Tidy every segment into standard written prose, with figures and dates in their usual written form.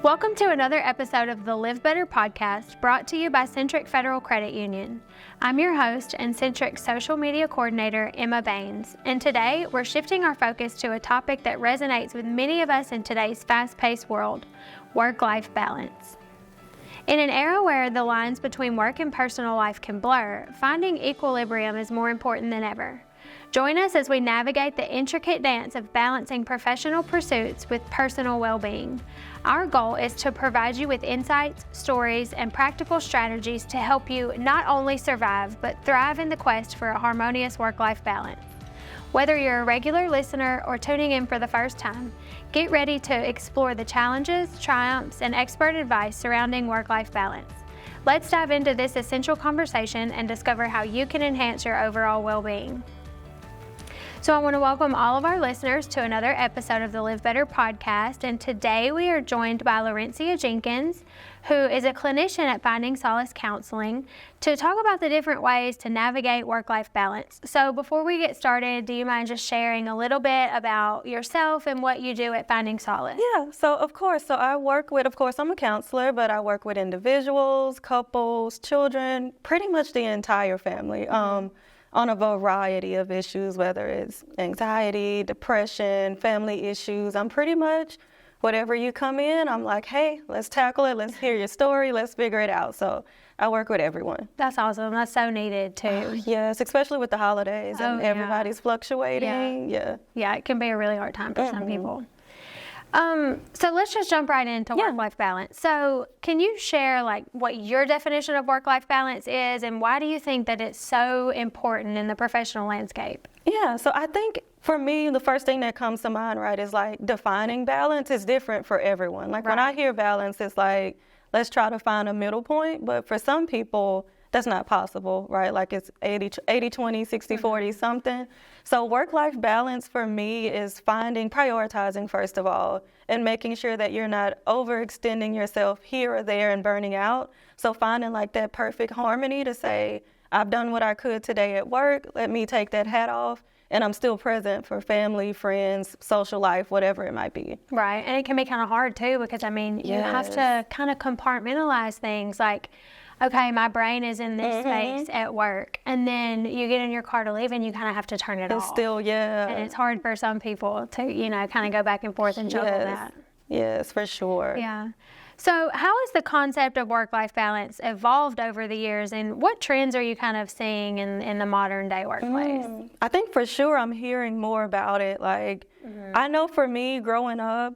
Welcome to another episode of the Live Better podcast, brought to you by Centric Federal Credit Union. I'm your host and Centric social media coordinator, Emma Baines, and today we're shifting our focus to a topic that resonates with many of us in today's fast-paced world: work-life balance. In an era where the lines between work and personal life can blur, finding equilibrium is more important than ever. Join us as we navigate the intricate dance of balancing professional pursuits with personal well-being. Our goal is to provide you with insights, stories, and practical strategies to help you not only survive, but thrive in the quest for a harmonious work-life balance. Whether you're a regular listener or tuning in for the first time, get ready to explore the challenges, triumphs, and expert advice surrounding work-life balance. Let's dive into this essential conversation and discover how you can enhance your overall well-being. So I want to welcome all of our listeners to another episode of the Live Better podcast, and today we are joined by Lawrencia Jenkins, who is a clinician at Finding Solace Counseling, to talk about the different ways to navigate work-life balance. So before we get started, do you mind just sharing a little bit about yourself and what you do at Finding Solace? Yeah, so I work with, I'm a counselor, but I work with individuals, couples, children, pretty much the entire family. On a variety of issues, whether it's anxiety, depression, family issues. I'm pretty much, whatever you come in, I'm like, hey, let's tackle it. Let's hear your story. Let's figure it out. So I work with everyone. That's awesome. That's so needed too. Yes, especially with the holidays and everybody's fluctuating. Yeah, it can be a really hard time for some people. So let's just jump right into work-life balance. So can you share what your definition of work-life balance is, and why do you think that it's so important in the professional landscape? Yeah, so I think for me, the first thing that comes to mind, right, is defining balance is different for everyone. When I hear balance, it's let's try to find a middle point, but for some people, that's not possible, right? It's 80-20, 60-40 something. So work-life balance for me is prioritizing first of all, and making sure that you're not overextending yourself here or there and burning out. So finding that perfect harmony to say, I've done what I could today at work, let me take that hat off, and I'm still present for family, friends, social life, whatever it might be. Right, and it can be kind of hard too, because you have to kind of compartmentalize things okay, my brain is in this space at work, and then you get in your car to leave and you kind of have to turn it off. Still, And it's hard for some people to, kind of go back and forth and juggle that. Yes, for sure. Yeah. So how has the concept of work-life balance evolved over the years, and what trends are you kind of seeing in the modern day workplace? I think for sure I'm hearing more about it. I know for me growing up,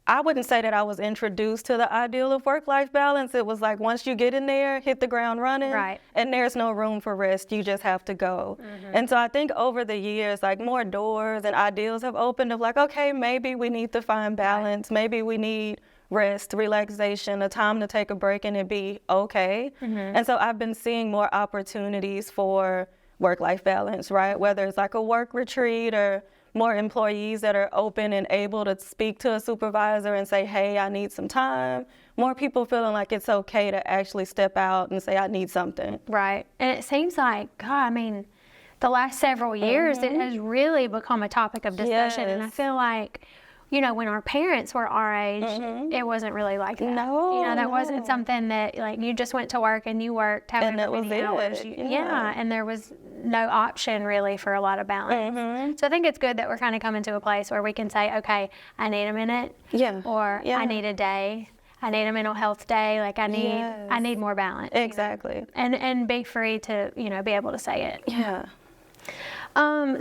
I wouldn't say that I was introduced to the ideal of work-life balance. It was once you get in there, hit the ground running, right, and there's no room for rest. You just have to go. And so I think over the years, more doors and ideals have opened of okay, maybe we need to find balance. Right. Maybe we need rest, relaxation, a time to take a break and it be okay. And so I've been seeing more opportunities for work-life balance, right? Whether it's a work retreat or more employees that are open and able to speak to a supervisor and say, hey, I need some time. More people feeling it's okay to actually step out and say, I need something. Right. And it seems the last several years, it has really become a topic of discussion. Yes. And I feel when our parents were our age, it wasn't really like that. No. That wasn't something that you just went to work and you worked however many hours. And there was no option really for a lot of balance. So I think it's good that we're kind of coming to a place where we can say, okay, I need a minute. Yeah. Or I need a day. I need a mental health day. I need more balance. Exactly. And be free to, be able to say it. Yeah.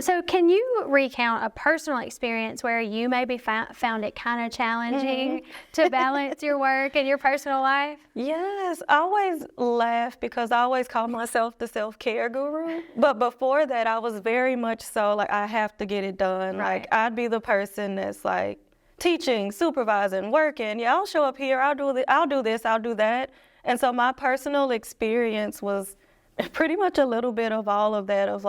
So can you recount a personal experience where you maybe found it kind of challenging to balance your work and your personal life? Yes, I always laugh because I always call myself the self-care guru. But before that, I was very much so I have to get it done. Right. I'd be the person that's teaching, supervising, working. Yeah, I'll show up here. I'll do this. I'll do that. And so my personal experience was pretty much a little bit of all of that of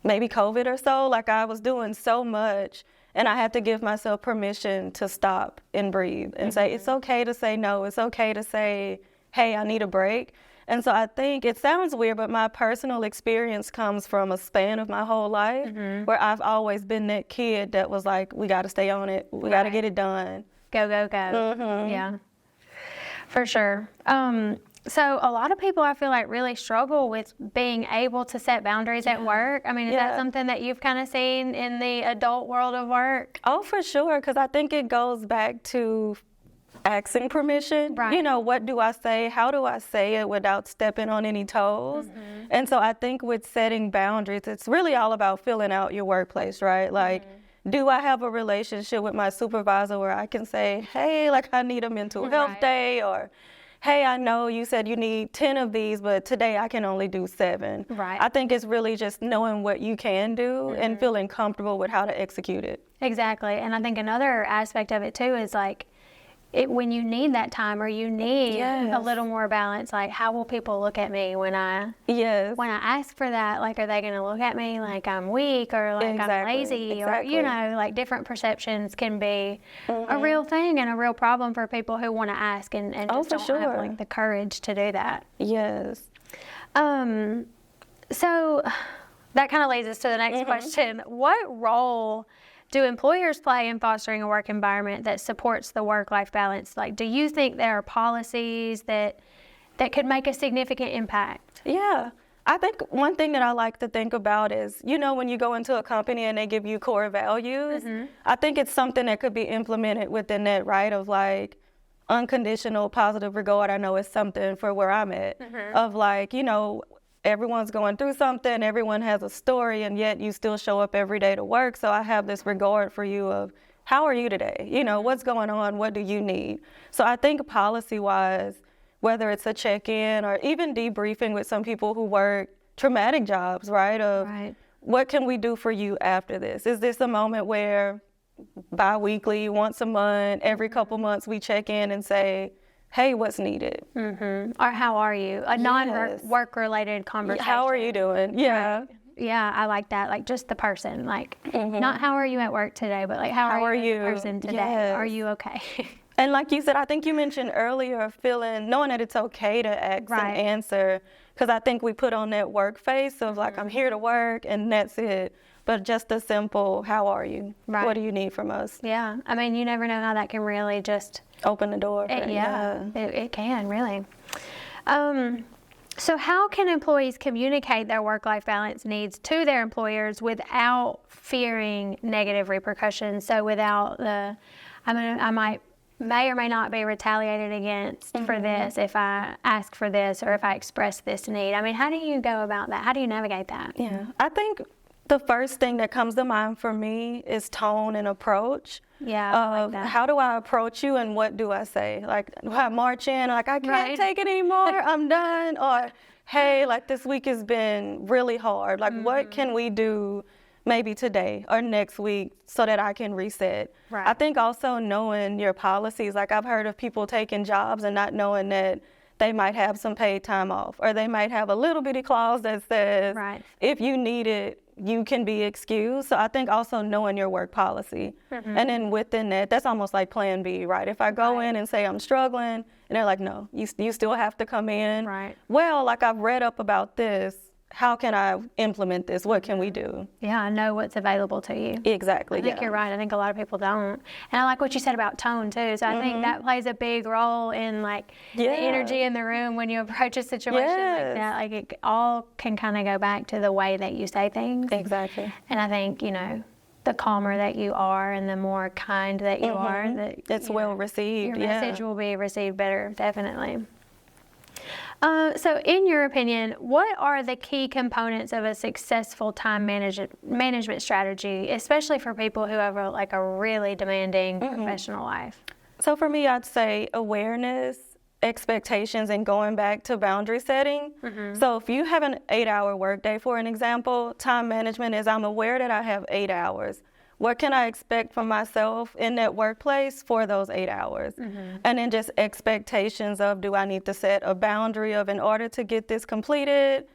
maybe COVID or so. I was doing so much and I had to give myself permission to stop and breathe and say, it's okay to say no. It's okay to say, hey, I need a break. And so I think it sounds weird, but my personal experience comes from a span of my whole life where I've always been that kid that was we got to stay on it. We got to get it done. go, go, go. Mm-hmm. Yeah, for sure. So a lot of people, I feel like, really struggle with being able to set boundaries at work. I mean, is that something that you've kind of seen in the adult world of work? Oh, for sure, because I think it goes back to asking permission. Right. You know, what do I say? How do I say it without stepping on any toes? Mm-hmm. And so I think with setting boundaries, it's really all about filling out your workplace, right? Like, do I have a relationship with my supervisor where I can say, hey, like, I need a mental health day, or hey, I know you said you need 10 of these, but today I can only do 7. Right. I think it's really just knowing what you can do and feeling comfortable with how to execute it. Exactly. And I think another aspect of it too is like, when you need that time or you need a little more balance, like how will people look at me when I ask for that? Like, are they going to look at me like I'm weak or like I'm lazy? Or, you know, like different perceptions can be a real thing and a real problem for people who want to ask and just don't have like the courage to do that. Yes. So that kind of leads us to the next question. What role do employers play in fostering a work environment that supports the work-life balance? Like, do you think there are policies that could make a significant impact? Yeah. I think one thing that I like to think about is, you know, when you go into a company and they give you core values, I think it's something that could be implemented within that, right? Of like unconditional positive regard. I know it's something for where I'm at, of like, you know, everyone's going through something, everyone has a story, and yet you still show up every day to work. So I have this regard for you of, how are you today? You know, what's going on? What do you need? So I think policy-wise, whether it's a check-in or even debriefing with some people who work traumatic jobs, right? Of what can we do for you after this? Is this a moment where bi-weekly, once a month, every couple months we check in and say, hey, what's needed? Or how are you? A non-work related conversation. How are you doing? Yeah. Right. Yeah, I like that. Like just the person, like not how are you at work today, but like how are you as a person today? Yes. Are you okay? And like you said, I think you mentioned earlier, knowing that it's okay to ask and answer, because I think we put on that work face of like, I'm here to work and that's it. But just a simple, how are you? Right. What do you need from us? Yeah. I mean, you never know how that can really just open the door. It can really. So how can employees communicate their work-life balance needs to their employers without fearing negative repercussions? So without I may or may not be retaliated against for this if I ask for this or if I express this need. I mean, how do you go about that? How do you navigate that? Yeah, I think the first thing that comes to mind for me is tone and approach. Yeah, I like that. How do I approach you and what do I say? Like, do I march in like, I can't take it anymore, I'm done? Or, hey, like this week has been really hard. Like, what can we do maybe today or next week so that I can reset? Right. I think also knowing your policies. Like, I've heard of people taking jobs and not knowing that they might have some paid time off, or they might have a little bitty clause that says, if you need it, you can be excused. So I think also knowing your work policy. And then within that, that's almost like plan B, right? If I go in and say I'm struggling, and they're like, no, you still have to come in. Right. Well, like I've read up about this. How can I implement this? What can we do? Yeah, I know what's available to you. Exactly. I think you're right. I think a lot of people don't. And I like what you said about tone too. So I think that plays a big role in like the energy in the room when you approach a situation like that. Like it all can kind of go back to the way that you say things. Exactly. And I think, you know, the calmer that you are and the more kind that you are, that it's well received. Your message will be received better, definitely. So in your opinion, what are the key components of a successful time management strategy, especially for people who have a really demanding professional life? So for me, I'd say awareness, expectations, and going back to boundary setting. So if you have an 8-hour workday, for an example, time management is I'm aware that I have 8 hours. What can I expect from myself in that workplace for those 8 hours? And then just expectations of, do I need to set a boundary of, in order to get this completed,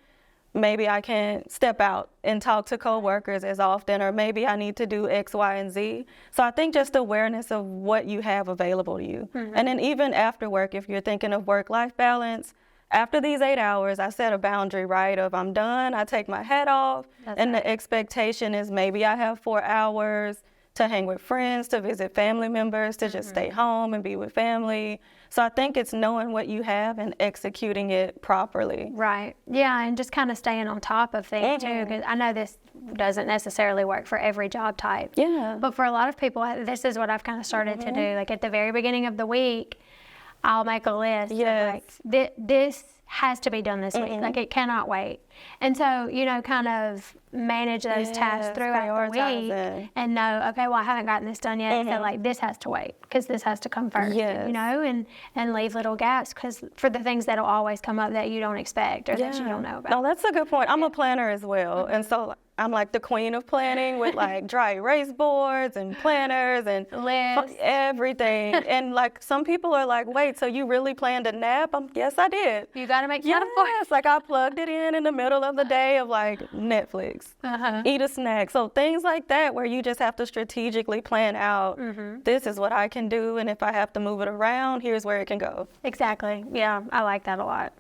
maybe I can't step out and talk to coworkers as often, or maybe I need to do X, Y, and Z. So I think just awareness of what you have available to you. And then even after work, if you're thinking of work-life balance, after these 8 hours, I set a boundary, right, of I'm done, I take my hat off, the expectation is maybe I have 4 hours to hang with friends, to visit family members, to just stay home and be with family. So I think it's knowing what you have and executing it properly. Right. Yeah, and just kind of staying on top of things too, because I know this doesn't necessarily work for every job type. Yeah. But for a lot of people, this is what I've kind of started to do. Like at the very beginning of the week, I'll make a list of like, this has to be done this week. Like it cannot wait. And so, you know, kind of manage those tasks throughout the week and know, okay, well, I haven't gotten this done yet. So like this has to wait because this has to come first, you know, and leave little gaps because for the things that'll always come up that you don't expect or that you don't know about. No, that's a good point. I'm a planner as well. And so I'm like the queen of planning with like dry erase boards and planners and lists, everything. And like some people are like, wait, so you really planned a nap? Yes, I did. You got to make time for it. Yes, like I plugged it in the middle of the day of like Netflix, eat a snack. So things like that where you just have to strategically plan out, this is what I can do. And if I have to move it around, here's where it can go. Exactly. Yeah, I like that a lot.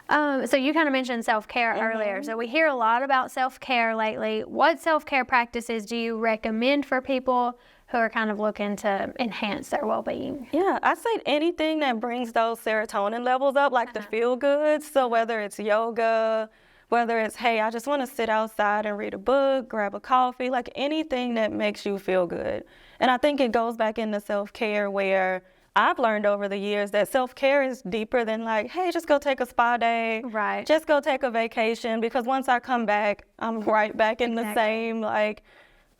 So you kind of mentioned self-care earlier. So we hear a lot about self-care lately. What self-care practices do you recommend for people who are kind of looking to enhance their well-being? Yeah, I say anything that brings those serotonin levels up, like the feel goods. So whether it's yoga, whether it's, hey, I just want to sit outside and read a book, grab a coffee, like anything that makes you feel good. And I think it goes back into self-care where I've learned over the years that self-care is deeper than like, hey, just go take a spa day. Right. Just go take a vacation, because once I come back, I'm right back in the same like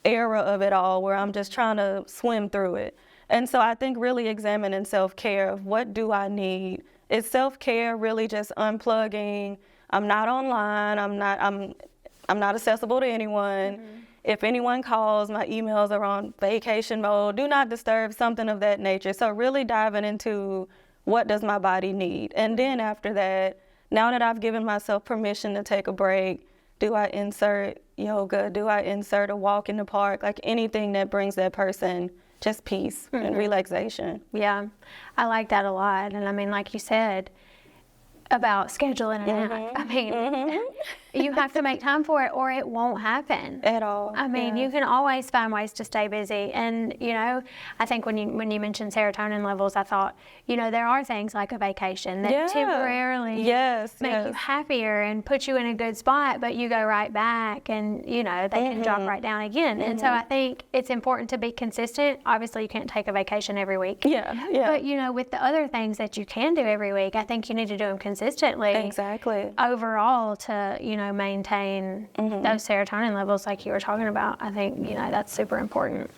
era of it all where I'm just trying to swim through it. And so I think really examining self-care of what do I need? Is self-care really just unplugging? I'm not online. I'm not accessible to anyone. If anyone calls, my emails are on vacation mode, do not disturb, something of that nature. So really diving into what does my body need? And then after that, now that I've given myself permission to take a break, do I insert yoga? Do I insert a walk in the park? Like anything that brings that person just peace and relaxation. Yeah, I like that a lot. And I mean, like you said, about scheduling an app. I mean, you have to make time for it or it won't happen. At all. I mean, you can always find ways to stay busy. And, you know, I think when you mentioned serotonin levels, I thought, you know, there are things like a vacation that temporarily make you happier and put you in a good spot, but you go right back and, you know, they can drop right down again. And so I think it's important to be consistent. Obviously, you can't take a vacation every week. But, you know, with the other things that you can do every week, I think you need to do them consistently. Exactly. Overall to, you know, maintain those serotonin levels like you were talking about. I think, you know, that's super important.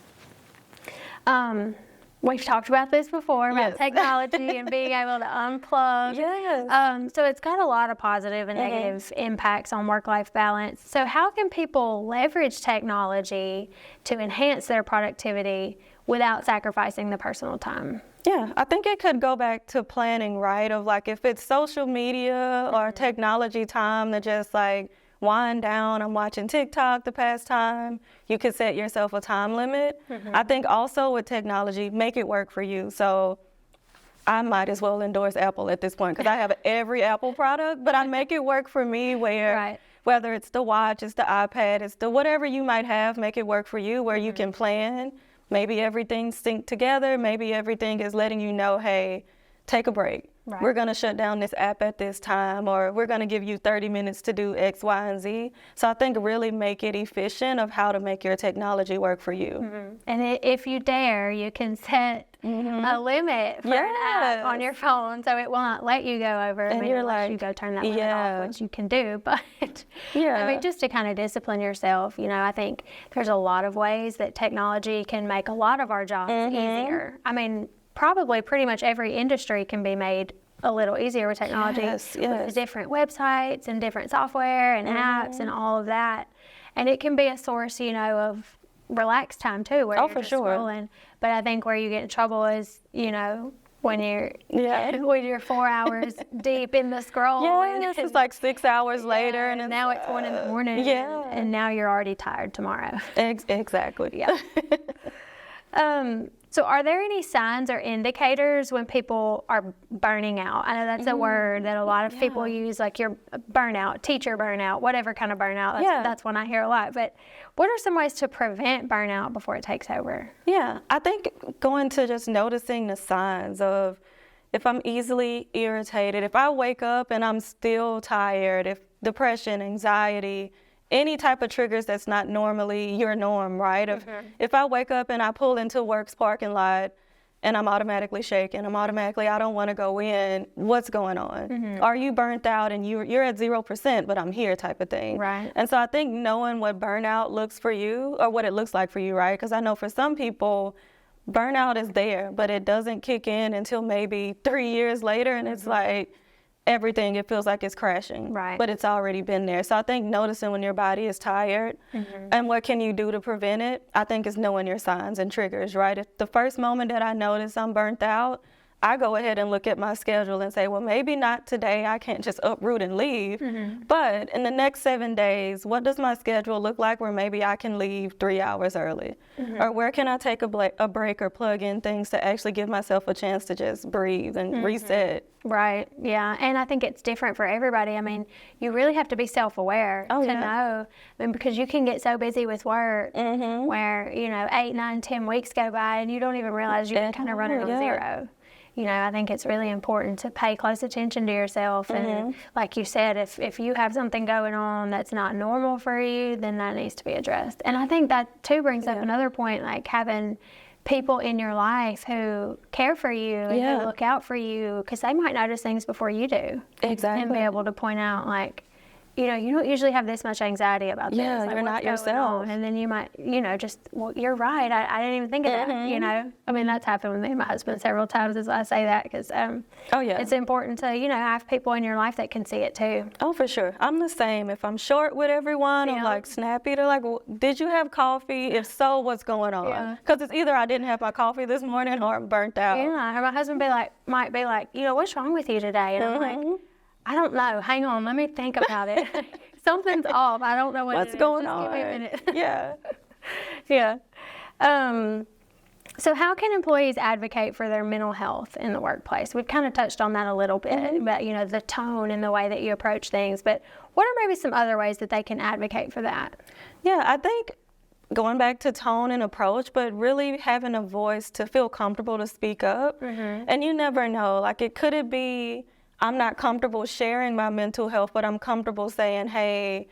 We've talked about this before, about technology and being able to unplug. So it's got a lot of positive and negative impacts on work-life balance. So how can people leverage technology to enhance their productivity without sacrificing the personal time? Yeah, I think it could go back to planning, right? Of like if it's social media or technology time to just like wind down, I'm watching TikTok the past time, you could set yourself a time limit. I think also with technology, make it work for you. So I might as well endorse Apple at this point because I have every Apple product, but I make it work for me where whether it's the watch, it's the iPad, it's the whatever you might have, make it work for you where you can plan. Maybe everything's synced together. Maybe everything is letting you know, hey, take a break. We're going to shut down this app at this time, or we're going to give you 30 minutes to do X, Y, and Z. So I think really make it efficient of how to make your technology work for you. And if you dare, you can set a limit for an app on your phone so it will not let you go over. And you're like, you go turn that limit off, which you can do. But I mean, just to kind of discipline yourself, you know, I think there's a lot of ways that technology can make a lot of our jobs easier. I mean, probably pretty much every industry can be made a little easier with technology with the different websites and different software and apps and all of that. And it can be a source, you know, of relaxed time too, where you're just scrolling. But I think where you get in trouble is, you know, when you're when you're 4 hours deep in the scroll. It's like 6 hours later, and now it's 1 in the morning. And now you're already tired tomorrow. Exactly. So are there any signs or indicators when people are burning out? I know that's a word that a lot of people use, like your burnout, teacher burnout, whatever kind of burnout. That's one I hear a lot. But what are some ways to prevent burnout before it takes over? Yeah, I think going to just noticing the signs of if I'm easily irritated, if I wake up and I'm still tired, if depression, anxiety, any type of triggers that's not normally your norm, right? If I wake up and I pull into work's parking lot and I'm automatically shaking, I don't want to go in, what's going on? Are you burnt out and you're at 0%, but I'm here type of thing? Right. And so I think knowing what burnout looks for you, or what it looks like for you, right? Because I know for some people, burnout is there, but it doesn't kick in until maybe 3 years later, and it's like, everything, it feels like it's crashing, right? But it's already been there. So I think noticing when your body is tired and what can you do to prevent it, I think is knowing your signs and triggers, right? If the first moment that I notice I'm burnt out, I go ahead and look at my schedule and say, well, maybe not today. I can't just uproot and leave. But in the next 7 days, what does my schedule look like where maybe I can leave 3 hours early? Or where can I take a break or plug in things to actually give myself a chance to just breathe and reset? Right, yeah. And I think it's different for everybody. I mean, you really have to be self-aware to know. I mean, because you can get so busy with work where, 8, 9, 10 weeks go by and you don't even realize you're kind of running on zero. I think it's really important to pay close attention to yourself. And like you said, if you have something going on that's not normal for you, then that needs to be addressed. And I think that too brings up another point, like having people in your life who care for you and who look out for you, because they might notice things before you do. Exactly. And be able to point out, like, you don't usually have this much anxiety about this. Yeah, like, you're not yourself. And then you might, well, you're right. I didn't even think of that, I mean, that's happened with me and my husband several times as I say that, because it's important to, have people in your life that can see it too. Oh, for sure. I'm the same. If I'm short with everyone, I'm like snappy. They're like, well, did you have coffee? If so, what's going on? Because it's either I didn't have my coffee this morning or I'm burnt out. Yeah, or my husband might be like, what's wrong with you today? And I'm like, I don't know. Hang on. Let me think about it. Something's off. I don't know what's going on. Just give me a minute. Yeah. So how can employees advocate for their mental health in the workplace? We've kind of touched on that a little bit, about, the tone and the way that you approach things. But what are maybe some other ways that they can advocate for that? Yeah, I think going back to tone and approach, but really having a voice to feel comfortable to speak up. And you never know. Like, it could be, I'm not comfortable sharing my mental health, but I'm comfortable saying, hey,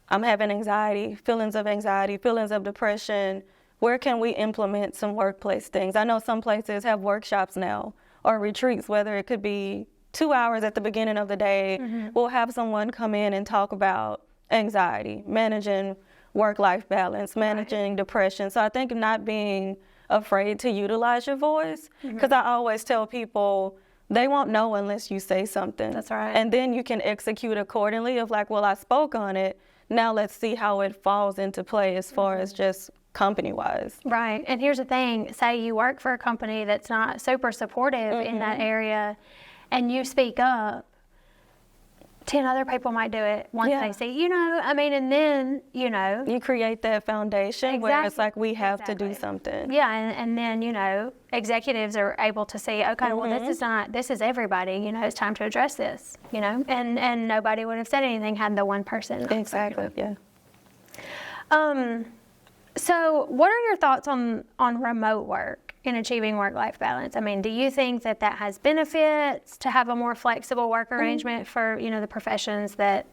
I'm having anxiety, feelings of depression. Where can we implement some workplace things? I know some places have workshops now or retreats, whether it could be 2 hours at the beginning of the day. We'll have someone come in and talk about anxiety, managing work-life balance, managing depression. So I think not being afraid to utilize your voice, because I always tell people, they won't know unless you say something. That's right. And then you can execute accordingly of like, well, I spoke on it. Now let's see how it falls into play as far as just company-wise. Right. And here's the thing. Say you work for a company that's not super supportive in that area and you speak up. 10 other people might do it once they see, and then, You create that foundation where it's like, we have to do something. Yeah, and then, executives are able to see, okay, well, this is everybody, it's time to address this, and nobody would have said anything had the one person. Exactly, yeah. So what are your thoughts on remote work in achieving work-life balance? I mean, do you think that has benefits to have a more flexible work arrangement for, the professions that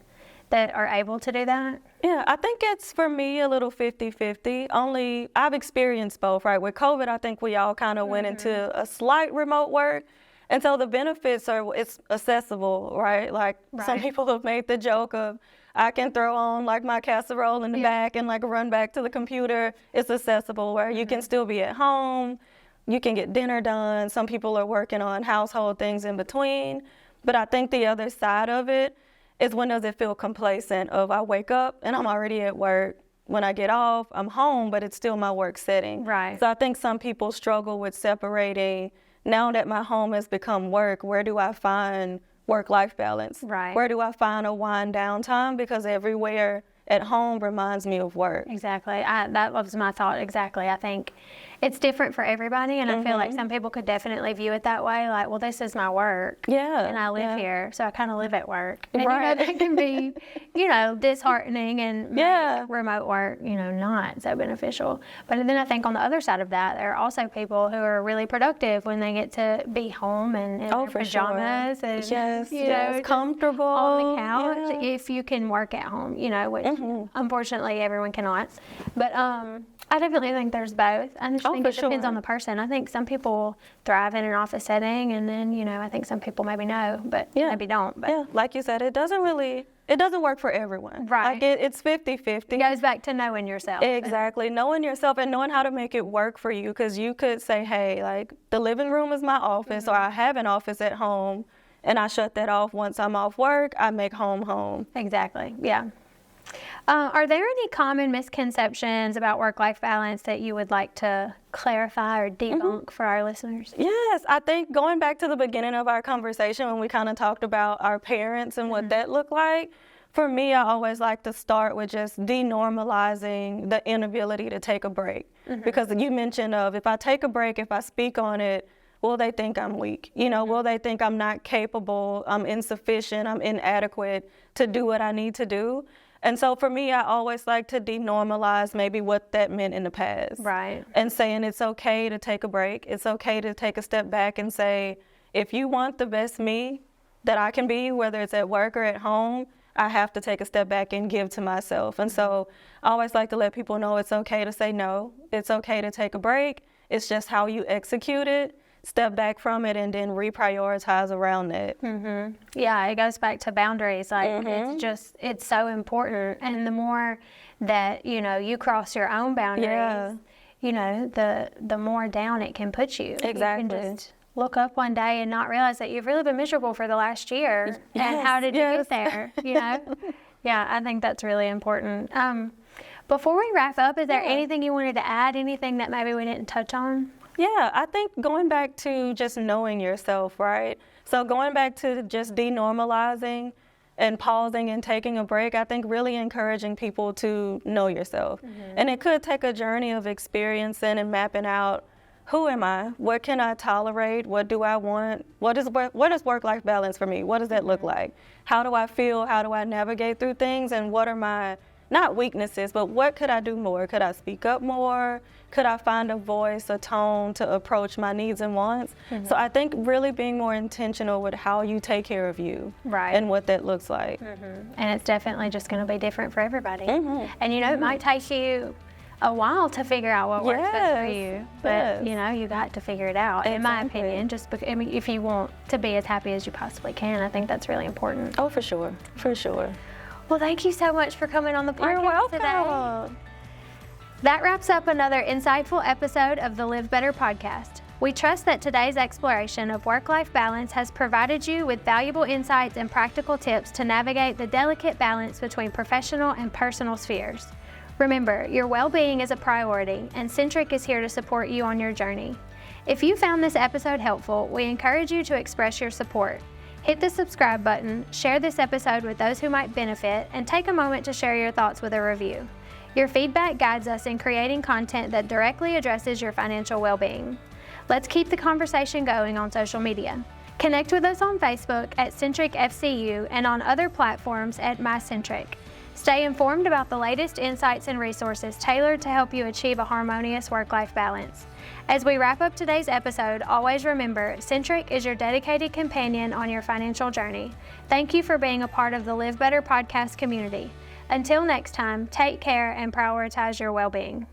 are able to do that? Yeah, I think it's, for me, a little 50-50. Only, I've experienced both, right? With COVID, I think we all kind of went into a slight remote work. And so the benefits it's accessible, right? Like, some people have made the joke of, I can throw on like my casserole in the back and like run back to the computer. It's accessible where you can still be at home. You can get dinner done. Some people are working on household things in between. But I think the other side of it is, when does it feel complacent of I wake up and I'm already at work. When I get off, I'm home, but it's still my work setting. Right. So I think some people struggle with separating, now that my home has become work, where do I find work-life balance? Right. Where do I find a wind down time? Because everywhere at home reminds me of work. Exactly. That was my thought exactly. I think it's different for everybody, and I feel like some people could definitely view it that way, like, well, this is my work, and I live here, so I kind of live at work. And, that can be, disheartening and make remote work, not so beneficial. But then I think on the other side of that, there are also people who are really productive when they get to be home and in their pajamas and, comfortable on the couch if you can work at home, which unfortunately everyone cannot. But I definitely think there's both. I just think it depends on the person. I think some people thrive in an office setting, and then, I think some people maybe no, but maybe don't. But like you said, it doesn't work for everyone. Right. Like it's 50-50. It goes back to knowing yourself. Exactly. Knowing yourself and knowing how to make it work for you, because you could say, hey, like the living room is my office, or I have an office at home, and I shut that off once I'm off work. I make home. Exactly. Yeah. Are there any common misconceptions about work-life balance that you would like to clarify or debunk for our listeners? Yes, I think going back to the beginning of our conversation when we kind of talked about our parents and what that looked like, for me, I always like to start with just denormalizing the inability to take a break. Because you mentioned if I take a break, if I speak on it, will they think I'm weak? Will they think I'm not capable, I'm insufficient, I'm inadequate to do what I need to do? And so for me, I always like to denormalize maybe what that meant in the past. Right. And saying it's okay to take a break. It's okay to take a step back and say, if you want the best me that I can be, whether it's at work or at home, I have to take a step back and give to myself. And so I always like to let people know it's okay to say no. It's okay to take a break. It's just how you execute it. Step back from it and then reprioritize around it. Yeah, it goes back to boundaries. Like it's so important. And the more that, you cross your own boundaries, the more down it can put you. Exactly. You can just look up one day and not realize that you've really been miserable for the last year. And how did you get there? Yeah, I think that's really important. Before we wrap up, is there anything you wanted to add? Anything that maybe we didn't touch on? Yeah, I think going back to just knowing yourself, right? So going back to just denormalizing and pausing and taking a break, I think really encouraging people to know yourself. And it could take a journey of experiencing and mapping out, who am I? What can I tolerate? What do I want? What is work-life balance for me? What does that look like? How do I feel? How do I navigate through things? And what are my, not weaknesses, but what could I do more? Could I speak up more? Could I find a voice, a tone to approach my needs and wants? So I think really being more intentional with how you take care of you, and what that looks like. And it's definitely just going to be different for everybody. And it might take you a while to figure out what works best for you, but you got to figure it out. In my opinion, just because, if you want to be as happy as you possibly can, I think that's really important. Oh, for sure. Well, thank you so much for coming on the podcast You're welcome. today. That wraps up another insightful episode of the Live Better podcast. We trust that today's exploration of work-life balance has provided you with valuable insights and practical tips to navigate the delicate balance between professional and personal spheres. Remember, your well-being is a priority, and Centric is here to support you on your journey. If you found this episode helpful, we encourage you to express your support. Hit the subscribe button, share this episode with those who might benefit, and take a moment to share your thoughts with a review. Your feedback guides us in creating content that directly addresses your financial well-being. Let's keep the conversation going on social media. Connect with us on Facebook at Centric FCU and on other platforms at MyCentric. Stay informed about the latest insights and resources tailored to help you achieve a harmonious work-life balance. As we wrap up today's episode, always remember, Centric is your dedicated companion on your financial journey. Thank you for being a part of the Live Better podcast community. Until next time, take care and prioritize your well-being.